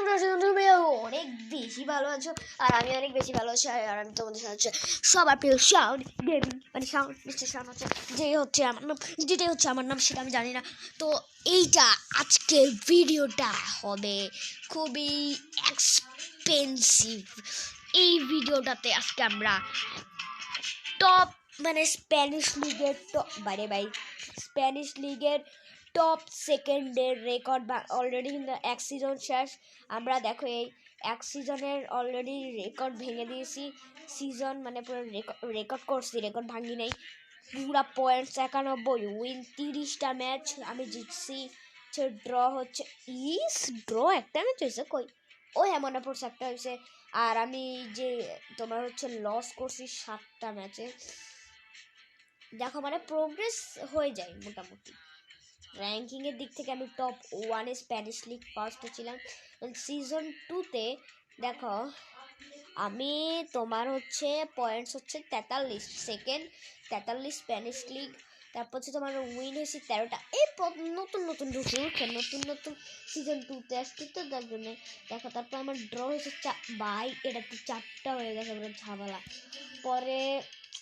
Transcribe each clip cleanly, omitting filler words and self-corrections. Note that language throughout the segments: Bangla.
তোমরা অনেক বেশি ভালো আছো আর আমি অনেক বেশি ভালো আছি। আর আমি তোমাদের সাথে হচ্ছে সবার প্রিয় সাউন্ড গেমিং, মানে সাউন্ড মিস্টার সাউন্ড হচ্ছে যেটাই হচ্ছে আমার নাম সেটা আমি জানি না। তো এইটা আজকের ভিডিওটা হবে খুবই এক্সপেন্সিভ। এই ভিডিওটাতে আজকে আমরা টপ মানে স্প্যানিশ লিগের স্প্যানিশ লিগের টপ সেকেন্ডের রেকর্ড অলরেডি কিন্তু এক সিজন শেষ। আমরা দেখো এই এক সিজনের অলরেডি রেকর্ড ভেঙে দিয়েছি। সিজন মানে পুরো রেকর্ড করছি, রেকর্ড ভাঙি নাই। পুরা পয়েন্ট 91, উইন 30টা ম্যাচ আমি জিতছি। ড্র হচ্ছে ড্র একটা ম্যাচ হয়েছে কই, ও হ্যাঁ মনে পড়ছে একটা হয়েছে। আর আমি যে তোমার হচ্ছে লস করছি 7টা ম্যাচে। দেখো মানে প্রোগ্রেস হয়ে যায় মোটামুটি। র্যাঙ্কিংয়ের দিক থেকে আমি টপ 1-এ স্প্যানিশ লিগ ফার্স্টে ছিলাম। সিজন 2-তে দেখো আমি তোমার হচ্ছে পয়েন্টস হচ্ছে 43, সেকেন্ড 43 স্প্যানিশ লিগ। তারপর হচ্ছে তোমার উইন হয়েছে 13টা। এই নতুন নতুন ঢুকে নতুন সিজন 2-তে আসছি তো তার জন্য দেখো। তারপর আমার ড্র হয়েছে এটাতে 4টা হয়ে গেছে আমার ঝামেলা। পরে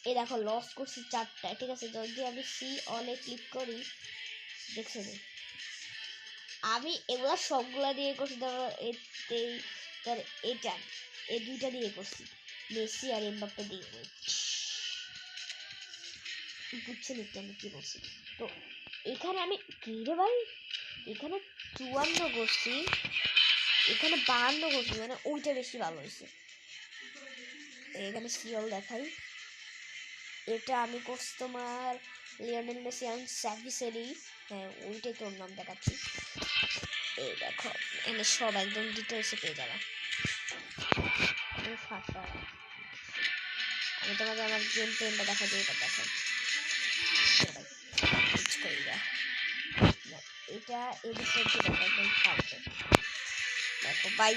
এই দেখো লস করছি 4টা, ঠিক আছে। যদি আমি সি অলে ক্লিক করি দেখছো আমি এগুলা সবগুলা দিয়ে করছি। ধরো এটা এই দুইটা দিয়ে করছি, মেসি আর এমবাপ্পে দিয়ে বুঝছেন একটু আমি কি বলছি। তো এখানে আমি কি রে ভাই, এখানে 54 করছি, এখানে 52 করছি, মানে ওইটা বেশি ভালো হয়েছে। এখানে সিরিয়াল দেখাই, এটা আমি করছি তোমার লিওনেল মেসি অ্যান্ড স্যাভিসেরি। হ্যাঁ ওইটাই তোর নাম দেখাচ্ছি। এই দেখো এনে সব একদম ডিটেলসে পেয়ে যাবে। আমি তোমাকে আমার গেম প্লেনটা দেখা দিই, এটা দেখো এটা এডিটর একদম ফালতু। দেখো ভাই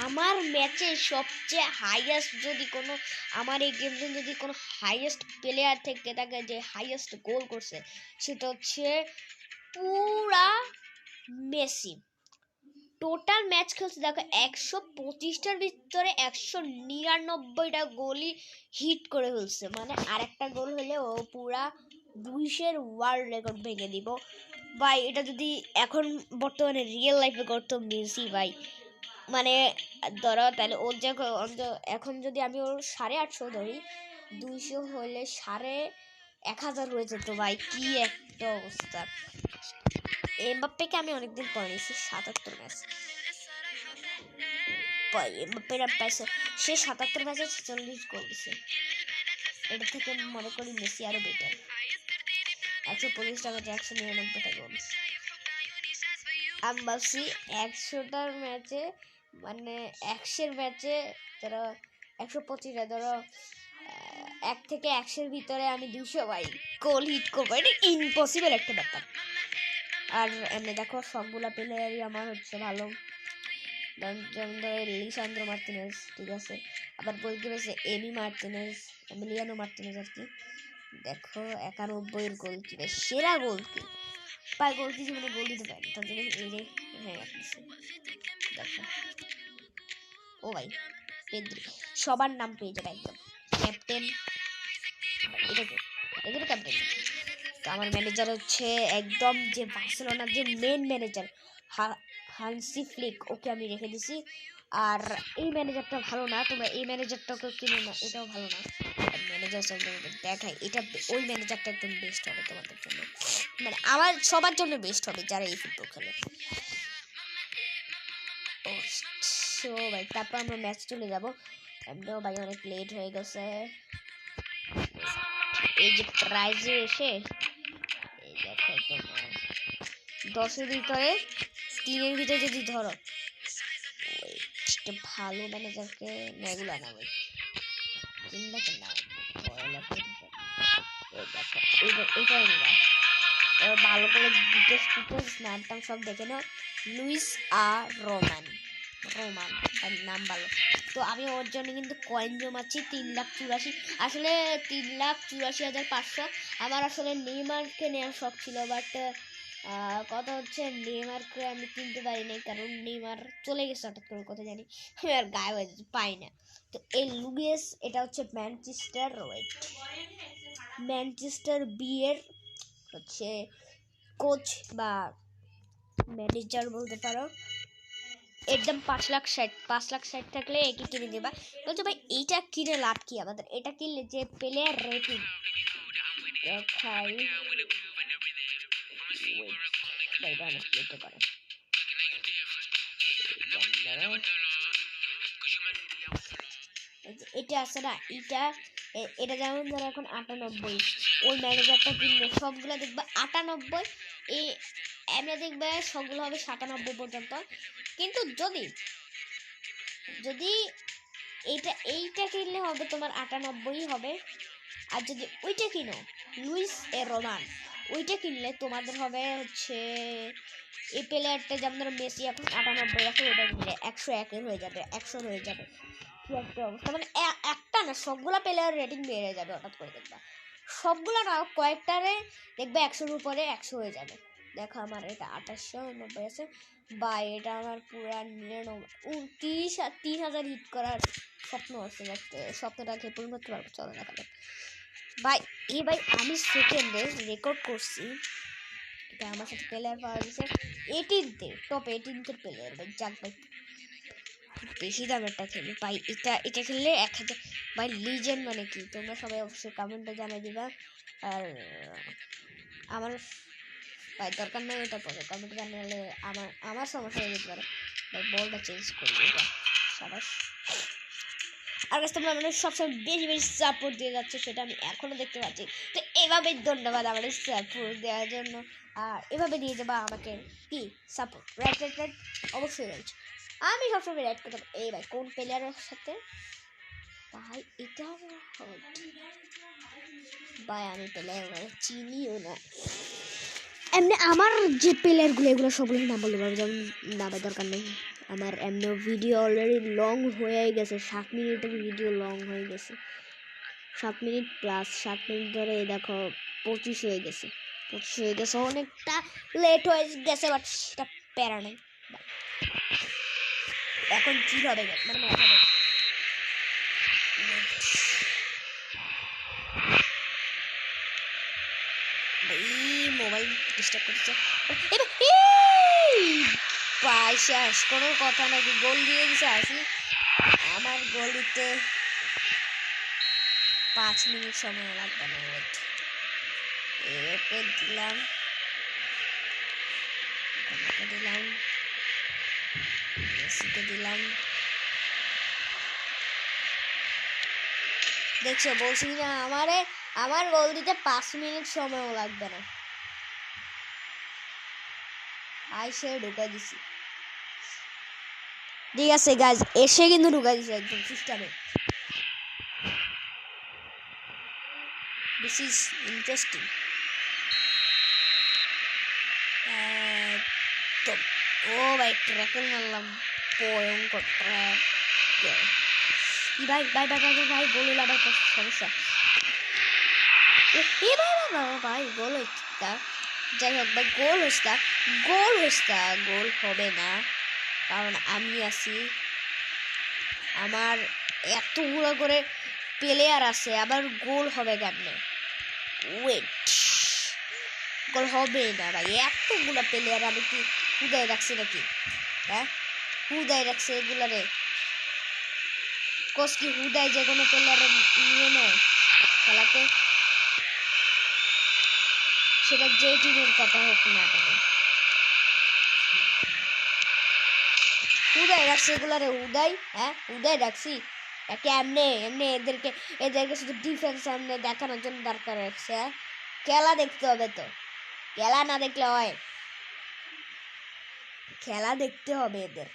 আমার ম্যাচে সবচেয়ে হাইয়েস্ট যদি কোনো আমার এই গেমে যদি কোনো হাইয়েস্ট প্লেয়ার থেকে থাকে যে হাইয়েস্ট গোল করছে সেটা হচ্ছে পুরা মেসি। টোটাল ম্যাচ খেলছে দেখো 125টার ভিতরে 199টা গোলই হিট করে ফেলছে। মানে আরেকটা গোল হলে ও পুরা 200-এর ওয়ার্ল্ড রেকর্ড ভেঙে দিব ভাই। এটা যদি এখন বর্তমানে রিয়েল লাইফে করতো মেসি ভাই, মানে ধরো তাহলে ওর এখন যদি আমি ওর 850 ধরি, 200 হলে 1000 হয়ে যেত ভাই। কি একটা অবস্থা। এমবাপ্পেকে আমি অনেকদিন পরে নিয়েছি 77 ম্যাচ। এমবাপ্পের পাইছে সে 77 ম্যাচে 46 গোল দিছে। এটা থেকে মনে করি মেসি আরো বেটার। 125টা ম্যাচে 199টা গোল। আমি ভাবছি 100টার ম্যাচে মানে 100-এর ম্যাচে ধরো 125টা, ধরো 1 থেকে 100-এর ভিতরে আমি 200 ভাই গোল হিট করবো, এটা ইম্পসিবল একটা ব্যাপার। আর এমনি দেখো সবগুলা প্লেয়ারই আমার হচ্ছে ভালো। যেমন ধরো লিসান্দ্রো মার্টিনেজ, ঠিক আছে। আবার গোলকিপার আছে এমি মার্টিনেজ, এমিলিয়ানো মার্টিনেজ আর কি। দেখো 91-এর গোলকিপার, সেরা গোলকি পায় গোলকি জীবনে গোল দিতে পারেনি তার জন্য এই যে হ্যাঁ দেখো ও ভাই পেদ্রি সবার নাম পেয়ে যাবে একদম। ক্যাপ্টেন এটা ক্যাপ্টেন। তো আমার ম্যানেজার হচ্ছে একদম যে বার্সেলোনার যে মেন ম্যানেজার হানসি ফ্লিক, ওকে আমি রেখে দিছি। আর এই ম্যানেজারটা ভালো না, তোমরা এই ম্যানেজারটাকে কিনো না, এটাও ভালো না। ম্যানেজার দেখাই এটা, ওই ম্যানেজারটা একদম বেস্ট হবে তোমাদের জন্য, মানে আমার সবার জন্য বেস্ট হবে যারা এই ফুটবল খেলে। সো ভাই তারপর আমরা ম্যাচ চলে যাবো। এমনিও ভাই অনেক লেট হয়ে গেছে। এই যে প্রাইজে এসে এই দেখো তোমার 10-এর ভিতরে 3-এর ভিতরে যদি ধরো ভালো ম্যানেজারকে নেগুলা না ভাই, দেখো ভালো করে ডিটেলস নাম সব দেখে নাও। লুইস রোমান তার নাম ভালো। তো আমি ওর জন্য কিন্তু কয়েন জমাচ্ছি 3,84,000, আসলে 3,84,500। আমার আসলে নেইমারকে নেওয়ার শখ ছিল, বাট কথা হচ্ছে নেইমারকে আমি কিনতে পারি নাই, কারণ নেইমার চলে গেছে হঠাৎ করে, কথা জানি আমি আর গায়ে বাজে পাই না। তো এই লুইস এটা হচ্ছে ম্যানচেস্টার বি এর হচ্ছে কোচ বা ম্যানেজার বলতে পারো। একদম 5 লাখ 60 থাকলে একে কিনে দেবা। বলছো ভাই এইটা কিনে লাভ কি আমাদের? এটা কিনলে যে প্লেয়ার রেটিং দেখাই, এটা আছে না, এটা যেমন ধরো এখন 98, ওই ম্যানেজারটা কিনলে সবগুলো দেখবা 98, এমনি দেখবে সবগুলো হবে 97 পর্যন্ত। কিন্তু যদি এইটা কিনলে হবে তোমার 98 হবে। আর যদি ওইটা কিনো লুইস এ রোমান, ওইটা কিনলে তোমাদের হবে হচ্ছে এই প্লেয়ারটা যেমন ধরো মেসি এখন 98 আছে, ওটা কিনলে 101 হয়ে যাবে, 100 হয়ে যাবে। কি একটা অবস্থা, মানে একটা না সবগুলা প্লেয়ার রেটিং বেড়ে যাবে হঠাৎ করে দেখবা। সবগুলা না কয়েকটারে দেখবে 100-র উপরে 100 হয়ে যাবে। দেখো আমার এটা 2890 আছে, বা এটা আমার পুরা 30,000 হিট করার স্বপ্ন আছে, স্বপ্নটাকে পূরণ করতে পারবো। চলো দেখা যাক ভাই। ভাই আমি সেকেন্ডে রেকর্ড করছি, এটা আমার সাথে প্লেয়ার পাওয়া গেছে 18তে, টপ 18 প্লেয়ার ভাই। যাক ভাই বেশি দামেরটা খেলি ভাই, এটা খেললে 1000 ভাই। লিজেন্ড মানে কি তোমরা সবাই অবশ্যই কমেন্টে জানিয়ে দিবা। আর আমার ভাই দরকার নেই এটা পরে কমেন্টে জানালে আমার সমস্যা হয়ে যেতে পারে ভাই। বলটা চেঞ্জ করি এটা সাবাস। আর কাছে তোমরা মানে সবসময় বেশি সাপোর্ট দিয়ে যাচ্ছে, সেটা আমি এখনো দেখতে পাচ্ছি। তো এভাবেই ধন্যবাদ আমাদের সাপোর্ট দেওয়ার জন্য। আর এভাবে দিয়ে যাবা আমাকে কি সাপোর্ট, রাইট অবশ্যই রয়েছে। আমি সবসময় রাইট করতাম। এই ভাই কোন প্লেয়ারের সাথে ভাই এটা ভাই আমি প্লেয়ার চিনিও না এমনি। আমার যে প্লেয়ারগুলো এগুলো সবগুলো নাম বলতে পারবো, যেমন নামের দরকার নেই আমার। এমনি ভিডিও অলরেডি লং হয়ে গেছে, 7 মিনিটের ভিডিও লং হয়ে গেছে, 7 মিনিট প্লাস। 7 মিনিট ধরে দেখো 25 হয়ে গেছে, অনেকটা লেট হয়ে গেছে, বাট সেটা প্যারা নেই। এখন কি হবে মানে মোবাইল ডিস্টার্ব করছে ভাই। শেষ কোনো কথা নাকি, গোল দিয়ে দিছে আসি। আমার গোল দিতে 5 মিনিট সময় লাগবে না। এরপর দিলাম মেসিকে দিলাম। দেখছো বলছি না আমার গোল দিতে 5 মিনিট সময়ও লাগবে না। আইসে ঢুকাই দিছি, ঠিক আছে গাইজ, এসে কিন্তু ঢুকাই দিছি একদম সিস্টেমে। This is interesting. ও ভাই ট্র্যাকেল মারলাম, ভয়ঙ্কর ট্র্যাক। ভাই ভাই ভাই ভাই ভাই গোল হলো আবার সমস্যা। ভাই গোল হইতা, যাই হোক ভাই গোল হবে না, কারণ আমি আছি। আমার এতগুলো করে প্লেয়ার আছে, আবার গোল হবে কেমনে? ওয়েট, গোল হবে না ভাই, এতগুলো প্লেয়ার আমি কি হুদায় রাখছি নাকি? হ্যাঁ হুদায় রাখছে এগুলা রে। কোচ কি হুদায় যে কোনো প্লেয়ার নিয়ে নেয় খেলাতে? সেটা যে টিমের কথা হোক না কেন, হুদায় রাখছে এগুলা রে। হুদায় রাখছি এমনি এদেরকে শুধু ডিফেন্স সামনে দেখানোর জন্য দরকার রাখছে। খেলা দেখতে হবে, তো খেলা না দেখলে হয়? খেলা দেখতে হবে এদের।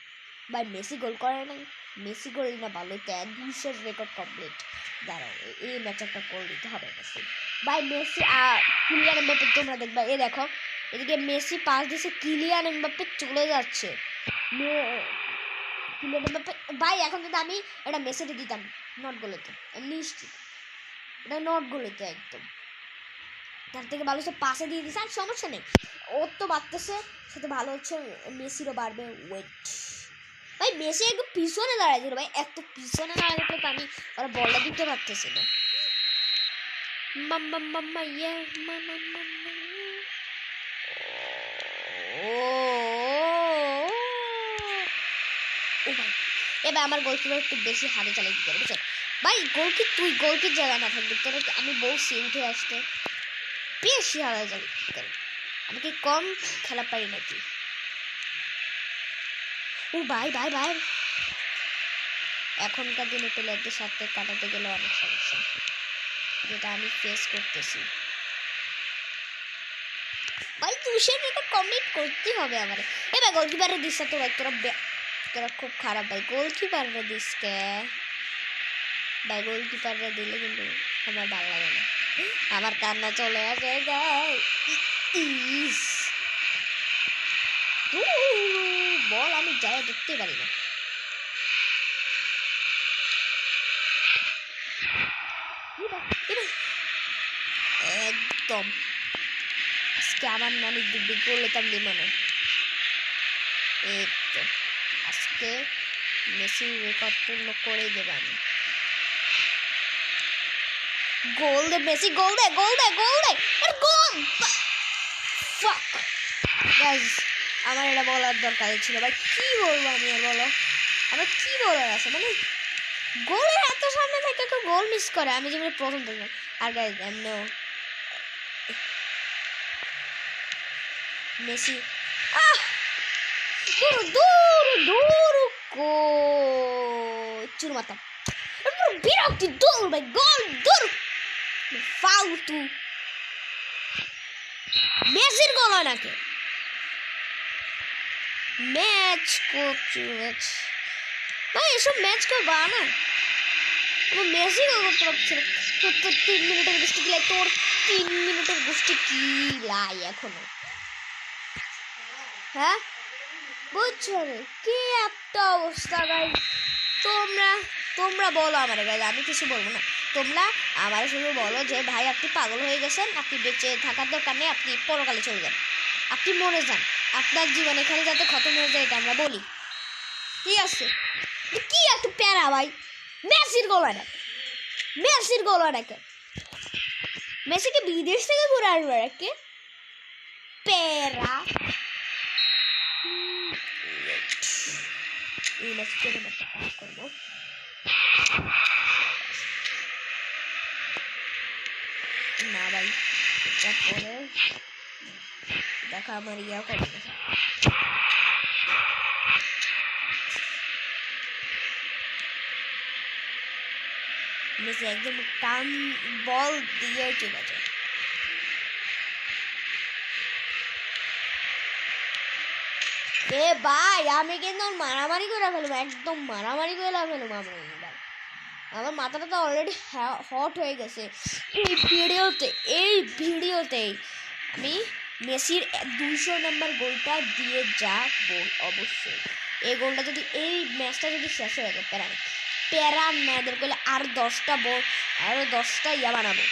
ভাই মেসি গোল করে নাই, মেসি গোল না ভালো, 200 রেকর্ড কমপ্লিট। দাঁড়াও এই ম্যাচে একটা গোল দিতে হবে মেসি। ভাই মেসি কিলিয়ান এমবাপ্পে তোমরা দেখবা, দেখো এদিকে মেসি পাস দিছে, কিলিয়ান এমবাপ্পে চলে যাচ্ছে। কিলিয়ান এমবাপ্পে ভাই, এখন যদি আমি এটা মেসিতে দিতাম নট গোলেতে নিশ্চিত, এটা নট গোলেতে একদম। তার থেকে ভালো সে পাসে দিয়ে দিছে, আর সমস্যা নেই। ওর তো বাড়তেছে, সেটা ভালো হচ্ছে মেসিরও বাড়বে। ওয়েট ভাই, মেসি একটু পিছনে দাঁড়াইছিল ভাই, এত পিছনে দাঁড়ালে তো আমি ওরা বলটা দিতে পারতেছি না। মাম্মা মাম্মা ইয়ে মাম্মা মাম্মা ও ভাই, এবার আমার গোলকিপার একটু বেশি হাতে চালিয়ে দিতে পারবে ভাই। গোলকি তুই গোলকির জায়গায় না থাকবি, তোর আমি বলছি উঠে আসতে, বেশি হাতে চালিয়ে দিতে। আমি কি কম খেলা পারি নাকি? ও ভাই ভাই ভাই, এখনকার দিনে প্লেয়ারদের সাথে কাটাতে গেলে অনেক সমস্যা, যেটা আমি ফেস করতেছি ভাই। তুষের রেকর্ড কমপ্লিট করতেই হবে আমার। এবার গোলকিপারে দিস তো ভাই, তোরা খুব খারাপ ভাই। গোলকিপারে দিস কে ভাই? গোলকিপারে দিলে কিন্তু আমার ভালো লাগে না, আমার কান্না চলে আসে গাই। ইস বল আমি যাই দেখতে পারি না। একদম আজকে আমার নানি দিব্যি করলে তার দিমানে। এই তো আজকে মেসি রেকর্ড পূর্ণ করে দেব আমি। গোল দে মেসি, গোল দে গোল দে গোল দে, গোল! ফাক গাইস, আমার এটা বলার দরকার ছিল ভাই। কি বলবো আমি আর বলো, আমার কি বলার আছে? মানে গোলের এত সামনে থেকে কেউ গোল মিস করে, আমি যেমন প্রথম দেখলাম। আর গাইস এমনিও মেসি দূর দূর দূর গো চুর মাথা, বিরক্তি দৌড় ভাই, গোল দূর ফালতু। মেসির গোল হয় নাকি? ম্যাচ করছি ম্যাচ ভাই, এসব ম্যাচ কেউ বানায়? আমার মেসি গোল করতে পারছিল। তোর তো 3 মিনিটের গোষ্ঠী কিলাই, তোর 3 মিনিটের গোষ্ঠী কি লাই এখনো? হ্যাঁ বুঝছো রে, কি একটা অবস্থা গাই। তোমরা বলো আমার গাই, আমি কিছু বলবো না। তোমরা আমার শুধু বলো যে ভাই আপনি পাগল হয়ে গেছেন, আপনি বেঁচে থাকার দরকার নেই, আপনি পরকালে চলে যান, আপনি মরে যান, আপনার জীবন এখানে যাতে খতম হয়ে যায় এটা আমরা বলি, ঠিক আছে? কি একটা প্যারা ভাই, মেসির গোল হয় না, মেসির গোল হয় নাকি? মেসিকে বিদেশ থেকে ঘুরে আসবে নাকি? প্যারা করবো না ভাই, তারপরে দেখা আমার ইয়া করবে। মেসি একদম টান বল দিয়ে চলে যায়। এ ভাই আমি কিন্তু মারামারি করে ফেলবো, একদম মারামারি করে ফেলবো আমি ভাই। আমার মাথাটা তো অলরেডি হট হয়ে গেছে এই ভিডিওতেই আমি মেসির 200 নম্বর গোলটা দিয়ে যাবো অবশ্যই। এই গোলটা যদি, এই ম্যাচটা যদি শেষ হয়ে যায়, প্যারা মেয়েদের করলে আর 10টা ইয়া বানাবো,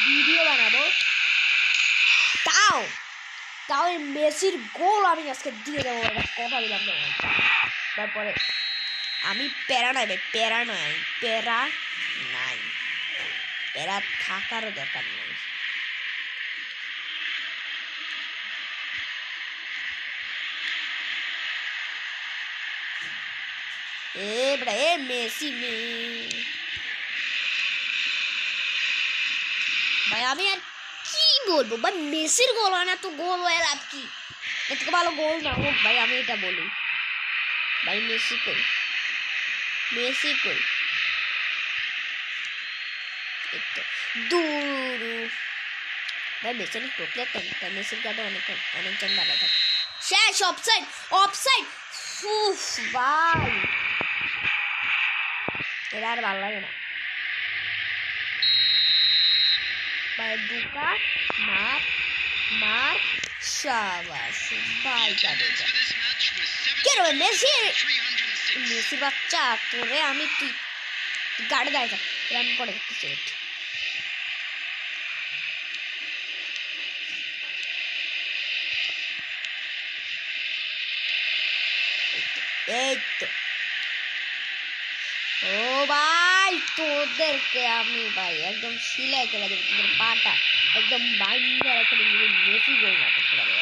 ভিডিও বানাবো। তাও এই মেসির গোল আমি আজকে দিয়ে দেবো, কথা দিলাম। তারপরে আমি প্যারা নাই ভাই, প্যারা থাকারও দরকার নেই। এ মেসি ভাই, আমি আর কি বলবো ভাই, মেসির গোল হয় না তো গোল হয়ে লাভ কি? এর থেকে ভালো গোল না হোক ভাই, আমি এটা বলি ভাই। মেসি কই দূর ভাই, মেসির টোপলে তাই মেসির কাটে অনেকজন ভালো থাকে। শেষ, অফসাইড ভাই, এরা আর ভালো লাগে না ভাই। দুকা মার শাবাশ ভাই, কে রে মেসি বাচ্চা, তোরে আমি তুই গাড়ি গায়ে যা, রান করে দেখতেছি। এই তো ও ভাই তোদেরকে আমি ভাই একদম সিলাই করে দেবো তোদের পাটা একদম বাইরে একটা মেসি গোল না করতে পারবে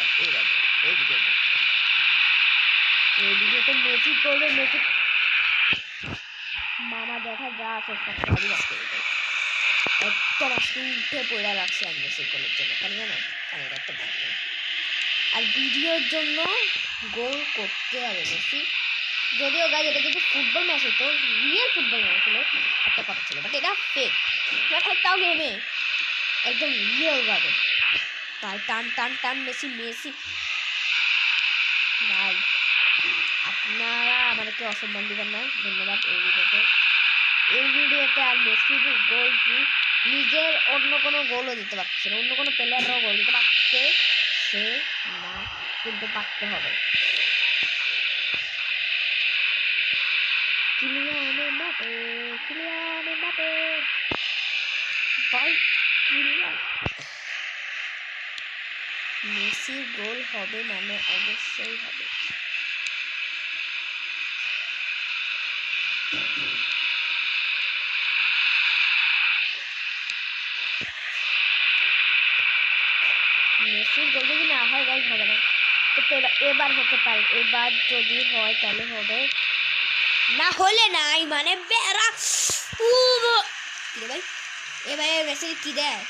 এই ভিডিওতে মেসি করবে মেসি মামা দেখা যা আছে সব কাজই রাখতে হবে একদম উঠে পড়ে রাখছে আমি মেসি গোলের জন্য কেন জানো আমি রাখতে পারবো না আর ভিডিওর জন্য গোল করতে হবে মেসি যদিও গাইজ এটা যদি ফুটবল ম্যাচ হতো রিয়েল ফুটবল ম্যাচ হলে একটা কথা ছিল বাট এটা ফেক তাও গেমে একদম রিয়েল ভাবে ভাই টান টান টান মেসি মেসি ভাই আপনারা আমাদেরকে অসম্মান দিবেন না ধন্যবাদ এই ভিডিওতে আর মেসির গোল কি নিজের অন্য কোনো গোলও দিতে পারছে না অন্য কোনো প্লেয়াররাও গোল দিতে পারছে সে না কিন্তু পারতে হবে Kylian Mbappé ভাই Kylian মেসির গোল হবে মানে অবশ্যই হবে মেসির গোল যদি না হয় গাইজ হবে না তো এবার হতে পারে এবার যদি হয় তাহলে হবে না হলে নাই মানে বেড়া ভাই এবার মেসি কি দেয়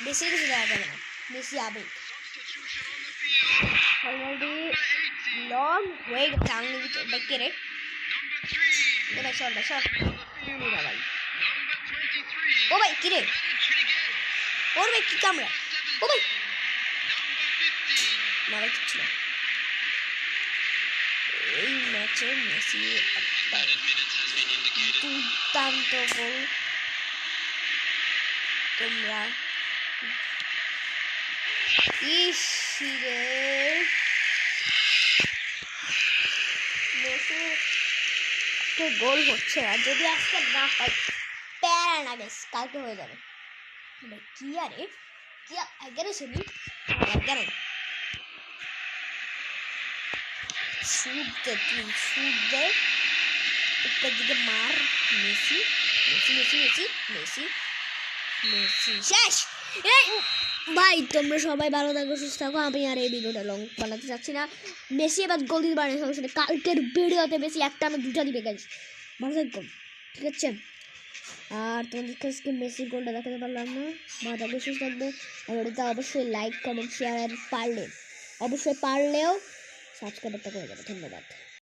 মেসি কিছু দেওয়া যাবে না মেসি আবেগ অলরেডি লং হয়ে গেছে আঙুলি দেখে রে ভাই সর ভাই ও ভাই কি রে ওর ভাই কি কামড়া ও ভাই না ভাই কিছু না এই ম্যাচে মেসি একটা দুর্দান্ত গোল তোমরা ইসিরে মেসি গোল হচ্ছে না যদি আজকে না হয় প্যারা না গেছে কালকে হয়ে যাবে কি আরে কি এগারো সেমি এগারো শুট দে তুই শুট দে উপর দিকে মার Messi Messi Messi Messi Messi Messi শেষ ভাই তোমরা সবাই ভালো থাকো সুস্থ থাকো আমি আর এই ভিডিওটা লং বানাতে চাচ্ছি না মেসি এবার গোল দিতে পারে সমস্যা নেই কালকের ভিডিওতে মেসি একটা না দুটা দিবে গাইজ ভালো থাকবো ঠিক আছে আর তোমাদের কাছে মেসির গোলটা দেখাতে পারলাম না ভালো থাকবে সুস্থ থাকবে ভিডিওটা অবশ্যই লাইক কমেন্ট শেয়ার পারলে অবশ্যই পারলেও সাবস্ক্রাইবটা করে দেবে ধন্যবাদ